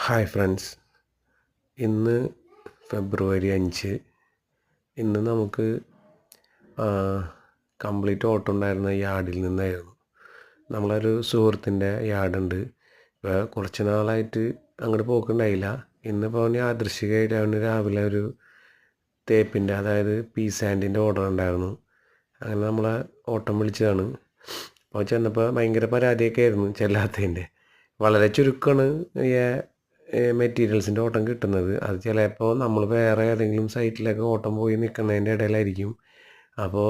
Hi friends, ഇന്ന് ഫെബ്രുവരി 5. ഇന്ന് നമുക്ക് കംപ്ലീറ്റ് ഓട്ടം ഉണ്ടായിരുന്ന യാർഡിൽ നിന്നായിരുന്നു. നമ്മളൊരു സുഹൃത്തിൻ്റെ യാർഡുണ്ട്. ഇപ്പോൾ കുറച്ച് നാളായിട്ട് അങ്ങോട്ട് പോക്കുണ്ടായില്ല. ഇന്നിപ്പോൾ അവന് യാദൃശ്ചികമായിട്ട് അവന് രാവിലെ ഒരു തേപ്പിൻ്റെ, അതായത് പീ സാൻഡിൻ്റെ ഓർഡർ ഉണ്ടായിരുന്നു. അങ്ങനെ നമ്മളെ ഓട്ടം വിളിച്ചതാണ്. അപ്പോൾ ചെന്നപ്പോൾ ഭയങ്കര പരാതിയൊക്കെ ആയിരുന്നു ചെല്ലാത്തതിൻ്റെ. വളരെ ചുരുക്കമാണ് മെറ്റീരിയൽസിൻ്റെ ഓട്ടം കിട്ടുന്നത്. അത് ചിലപ്പോൾ നമ്മൾ വേറെ ഏതെങ്കിലും സൈറ്റിലൊക്കെ ഓട്ടം പോയി നിൽക്കുന്നതിൻ്റെ ഇടയിലായിരിക്കും. അപ്പോൾ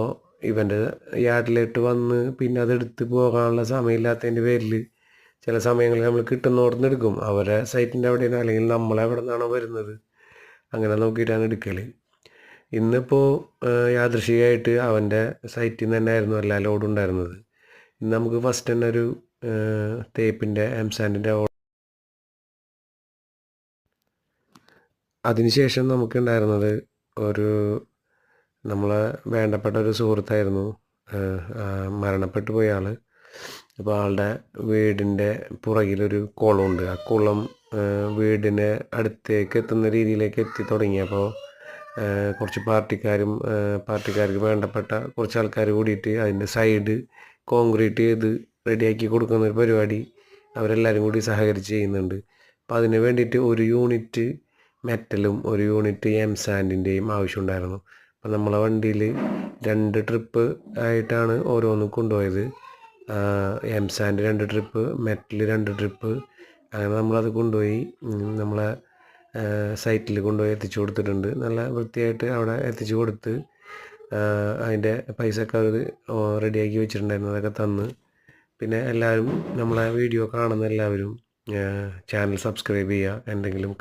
ഇവൻ്റെ യാർഡിലിട്ട് വന്ന് പിന്നെ അതെടുത്ത് പോകാനുള്ള സമയമില്ലാത്തതിൻ്റെ പേരിൽ ചില സമയങ്ങളിൽ നമ്മൾ കിട്ടുന്നോടത്ത് നിന്ന് എടുക്കും. അവരെ സൈറ്റിൻ്റെ അവിടെയാണ്, അല്ലെങ്കിൽ നമ്മളെവിടെ നിന്നാണോ വരുന്നത് അങ്ങനെ നോക്കിയിട്ടാണ് എടുക്കൽ. ഇന്നിപ്പോൾ യാദൃശ്ചികമായിട്ട് അവൻ്റെ സൈറ്റിൽ നിന്ന് തന്നെ ആയിരുന്നു എല്ലാ ലോഡും ഉണ്ടായിരുന്നത്. ഇന്ന് നമുക്ക് ഫസ്റ്റ് തന്നെ ഒരു തേപ്പിൻ്റെ എംസാൻഡിൻ്റെ അതിനുശേഷം നമുക്കുണ്ടായിരുന്നത് ഒരു നമ്മളെ വേണ്ടപ്പെട്ട ഒരു സുഹൃത്തായിരുന്നു, മരണപ്പെട്ടു പോയ ആൾ. അപ്പോൾ ആളുടെ വീടിൻ്റെ പുറകിലൊരു കുളമുണ്ട്. ആ കുളം വീടിന് അടുത്തേക്ക് എത്തുന്ന രീതിയിലേക്ക് എത്തി തുടങ്ങിയപ്പോൾ കുറച്ച് പാർട്ടിക്കാർക്ക് വേണ്ടപ്പെട്ട കുറച്ച് ആൾക്കാർ കൂടിയിട്ട് അതിൻ്റെ സൈഡ് കോൺക്രീറ്റ് ചെയ്ത് റെഡിയാക്കി കൊടുക്കുന്നൊരു പരിപാടി അവരെല്ലാവരും കൂടി സഹകരിച്ച് ചെയ്യുന്നുണ്ട്. അപ്പോൾ അതിന് വേണ്ടിയിട്ട് ഒരു യൂണിറ്റ് മെറ്റലും ഒരു യൂണിറ്റ് എംസാൻഡിൻ്റെയും ആവശ്യമുണ്ടായിരുന്നു. അപ്പോൾ നമ്മളെ വണ്ടിയിൽ 2 ട്രിപ്പ് ആയിട്ടാണ് ഓരോന്നും കൊണ്ടുപോയത്. M-sand 2 trip, metal 2 trip. അങ്ങനെ നമ്മളത് കൊണ്ടുപോയി നമ്മളെ സൈറ്റിൽ കൊണ്ടുപോയി എത്തിച്ചു കൊടുത്തിട്ടുണ്ട്. നല്ല വൃത്തിയായിട്ട് അവിടെ എത്തിച്ചു കൊടുത്ത് അതിൻ്റെ പൈസയൊക്കെ അവർ റെഡിയാക്കി വെച്ചിട്ടുണ്ടായിരുന്നു. അതൊക്കെ തന്ന് പിന്നെ എല്ലാവരും നമ്മളെ വീഡിയോ കാണുന്ന എല്ലാവരും ചാനൽ സബ്സ്ക്രൈബ് ചെയ്യുക. എന്തെങ്കിലും